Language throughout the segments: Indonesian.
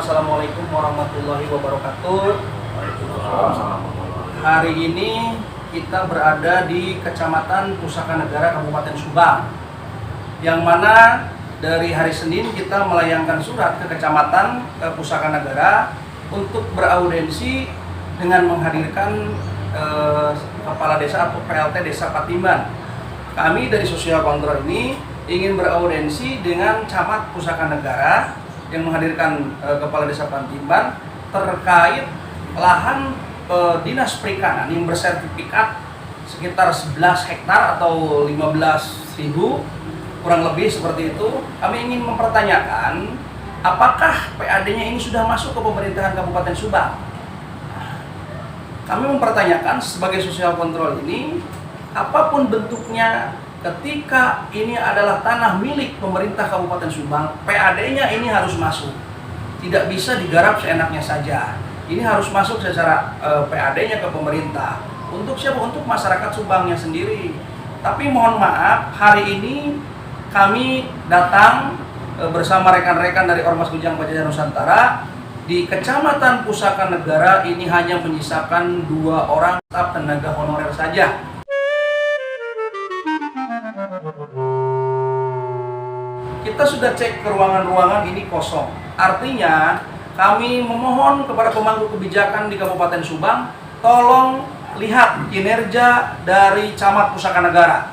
Assalamualaikum warahmatullahi wabarakatuh. Hari ini kita berada di Kecamatan Pusaka Negara, Kabupaten Subang, yang mana dari hari Senin kita melayangkan surat ke Kecamatan Pusaka Negara untuk beraudensi dengan menghadirkan Kepala Desa atau PLT Desa Patimban. Kami dari Sosial Kontrol ini ingin beraudensi dengan Camat Pusaka Negara yang menghadirkan Kepala Desa Patimban terkait lahan Dinas Perikanan yang bersertifikat sekitar 11 hektar atau 15.000 kurang lebih seperti itu. Kami ingin mempertanyakan apakah PAD-nya ini sudah masuk ke pemerintahan Kabupaten Subang. Kami mempertanyakan sebagai Sosial Kontrol ini, apapun bentuknya, ketika ini adalah tanah milik pemerintah Kabupaten Subang, PAD-nya ini harus masuk. Tidak bisa digarap seenaknya saja. Ini harus masuk secara PAD-nya ke pemerintah. Untuk siapa? Untuk masyarakat Subangnya sendiri. Tapi mohon maaf, hari ini kami datang bersama rekan-rekan dari Ormas Kujang Pajajaran Nusantara di Kecamatan Pusaka Negara ini hanya menyisakan 2 orang staf tenaga honorer saja. Kita sudah cek ke ruangan-ruangan ini kosong. Artinya kami memohon kepada pemangku kebijakan di Kabupaten Subang, tolong lihat kinerja dari Camat Pusaka Negara.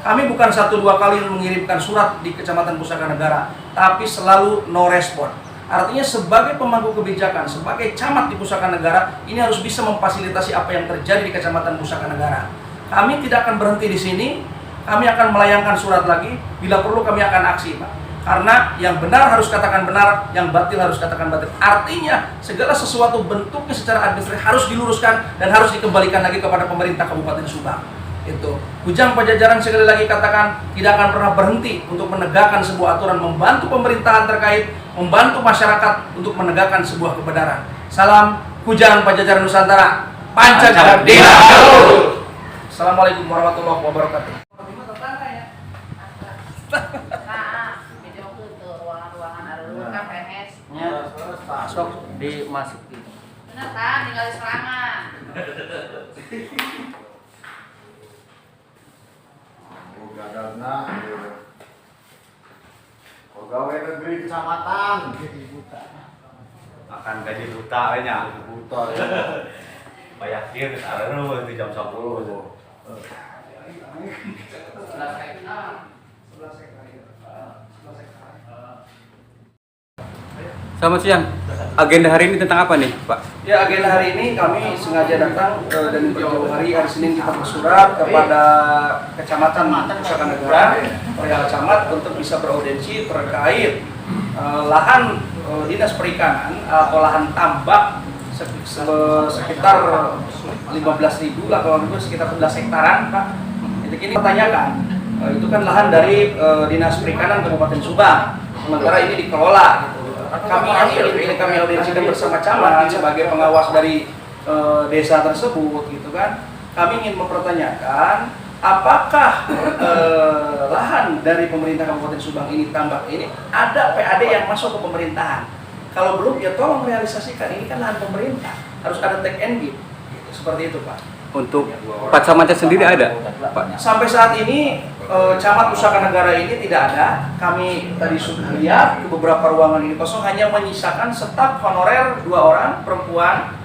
Kami bukan 1-2 kali mengirimkan surat di Kecamatan Pusaka Negara, tapi selalu no respon. Artinya sebagai pemangku kebijakan, sebagai camat di Pusaka Negara, ini harus bisa memfasilitasi apa yang terjadi di Kecamatan Pusaka Negara. Kami tidak akan berhenti di sini, kami akan melayangkan surat lagi, bila perlu kami akan aksi, Pak. Karena yang benar harus katakan benar, yang batil harus katakan batil. Artinya segala sesuatu bentuknya secara administratif harus diluruskan dan harus dikembalikan lagi kepada pemerintah Kabupaten Subang. Itu Kujang Pajajaran sekali lagi katakan tidak akan pernah berhenti untuk menegakkan sebuah aturan, membantu pemerintahan terkait, membantu masyarakat untuk menegakkan sebuah kebenaran. Salam Kujang Pajajaran Nusantara, Pancasila. Assalamualaikum warahmatullahi wabarakatuh. Masuk dimasukin. Bener kan, tinggal serangan. Pegawai negeri kecamatan akan gaji buta banyak buta ya. bayakin taruh itu jam 10. Selamat siang. Agenda hari ini tentang apa nih, Pak? Ya, agenda hari ini kami sengaja datang dan jauh hari Senin kita bersurat kepada Kecamatan Pusaka Negara, perihal camat untuk bisa beraudensi terkait lahan Dinas Perikanan atau lahan tambak sekitar 15.000 lah, kalau itu sekitar 11 hektaran, Pak. Jadi ini pertanyakan, itu kan lahan dari Dinas Perikanan Kabupaten Subang, sementara ini dikelola gitu. Kami audensikan bersama camat sebagai pengawas dari desa tersebut gitu kan. Kami ingin mempertanyakan apakah lahan dari pemerintah Kabupaten Subang ini, tambak ini, ada PAD yang masuk ke pemerintahan. Kalau belum, ya tolong realisasikan, ini kan lahan pemerintah, harus ada take and give gitu, seperti itu, Pak. Untuk Pak Camatnya sendiri ada, Pak? Sampai saat ini Camat Pusaka Negara ini tidak ada. Kami tadi sudah lihat ke beberapa ruangan ini kosong, hanya menyisakan staf honorer 2 orang perempuan.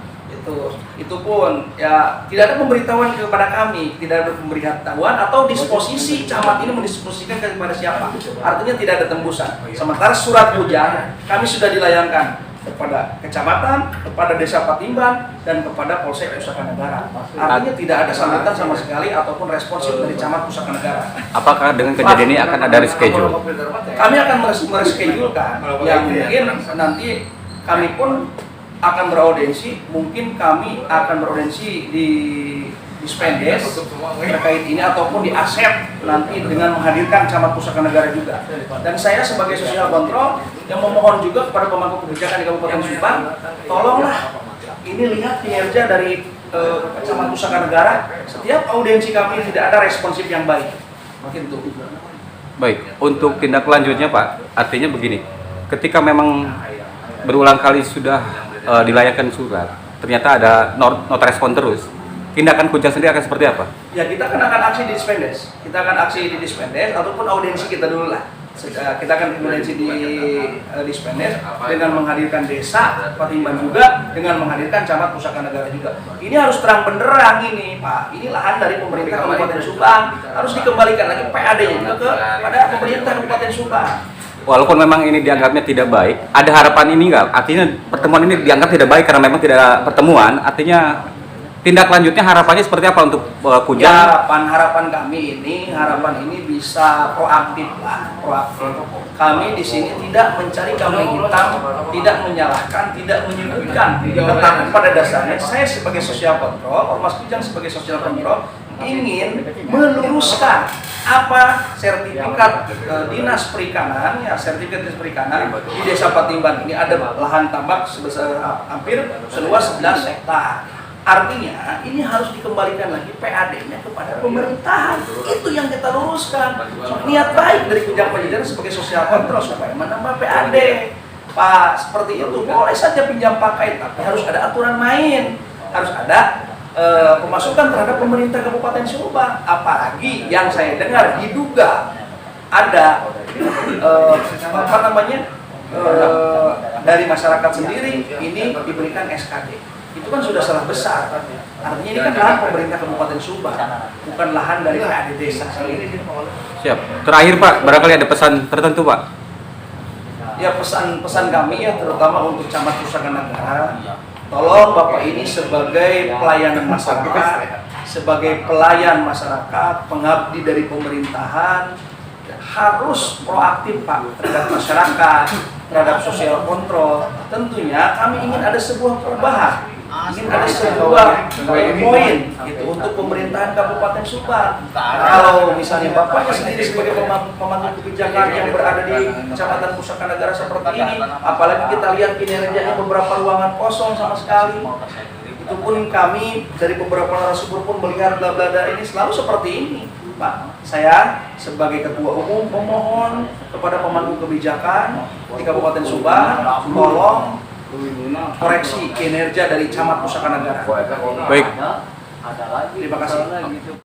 Itu pun ya tidak ada pemberitahuan kepada kami, tidak ada pemberitahuan atau disposisi camat ini mendisposikan kepada siapa. Artinya tidak ada tembusan. Sementara surat Kujang kami sudah dilayangkan kepada kecamatan, kepada Desa Patimban, dan kepada Polsek Pusaka Negara. Artinya tidak ada sambutan sama sekali ataupun responsif dari Camat Pusaka Negara. Apakah dengan kejadian ini akan ada reschedule? Kami akan mereschedulekan, yang mungkin nanti kami pun akan beraudensi, mungkin kami akan beraudensi di Spendes terkait ini ataupun di ASEP nanti dengan menghadirkan Camat Pusaka Negara juga. Dan saya sebagai Sosial Kontrol yang memohon juga kepada pemangku kebijakan di Kabupaten Subang, tolonglah ini lihat kinerja dari Camat Pusaka Negara, setiap audiensi kami tidak ada responsif yang baik. Gitu. Baik, untuk tindak lanjutnya Pak, artinya begini, ketika memang berulang kali sudah dilayangkan surat, ternyata ada not respon terus, tindakan Kujang sendiri akan seperti apa? Ya kita akan aksi di Dispendes, ataupun audiensi kita dulu lah. Kita akan audiensi di Dispendes dengan menghadirkan desa Patimban juga, dengan menghadirkan Camat Pusaka Negara juga. Ini harus terang benderang ini Pak, ini lahan dari pemerintah Kabupaten Subang, harus dikembalikan lagi PAD-nya juga kepada pemerintah Kabupaten Subang. Walaupun memang ini dianggapnya tidak baik, ada harapan ini nggak? Artinya pertemuan ini dianggap tidak baik karena memang tidak ada pertemuan, artinya tindak lanjutnya harapannya seperti apa untuk Kujang? Ya, harapan kami ini bisa proaktif lah, proaktif. Kami di sini tidak mencari kambing hitam, tidak menyalahkan, tidak menyudutkan. Tetapi pada dasarnya saya sebagai sosial kontrol, Ormas Kujang sebagai sosial kontrol ingin meluruskan apa sertifikat dinas perikanan, ya sertifikat dinas perikanan di Desa Patimban ini ada lahan tambak sebesar hampir seluas 11 hektar. Artinya ini harus dikembalikan lagi PAD-nya kepada pemerintahan. Itu yang kita luruskan. Niat baik dari Kujang Pajajaran sebagai sosial kontrol supaya menambah PAD. Pak, seperti itu boleh saja pinjam pakai, tapi harus ada aturan main. Harus ada pemasukan terhadap pemerintah Kabupaten Subang. Apalagi yang saya dengar diduga ada dari masyarakat sendiri ini diberikan SKD. Itu kan sudah salah besar. Artinya ini kan lahan pemerintah Kabupaten Subang, bukan lahan dari PAD desa sendiri. Siap. Terakhir Pak, barangkali ada pesan tertentu Pak? Ya pesan kami ya terutama untuk Camat Pusaka Negara, tolong Bapak ini sebagai pelayanan masyarakat, sebagai pelayan masyarakat, pengabdi dari pemerintahan, harus proaktif Pak terhadap masyarakat, terhadap sosial kontrol. Tentunya kami ingin ada sebuah perubahan, ingin ada sebuah poin gitu untuk pemerintahan Kabupaten Subang. Kalau misalnya Bapaknya sendiri sebagai pemangku kebijakan yang berada di Kecamatan Pusaka Negara seperti ini, apalagi kita lihat kinerjanya beberapa ruangan kosong sama sekali. Itu pun kami dari beberapa narasumber pun melihat bla-bla ini selalu seperti ini. Pak, saya sebagai Ketua Umum memohon kepada pemangku kebijakan di Kabupaten Subang, tolong koreksi kinerja dari Camat Pusaka Negara. Baik. Terima kasih.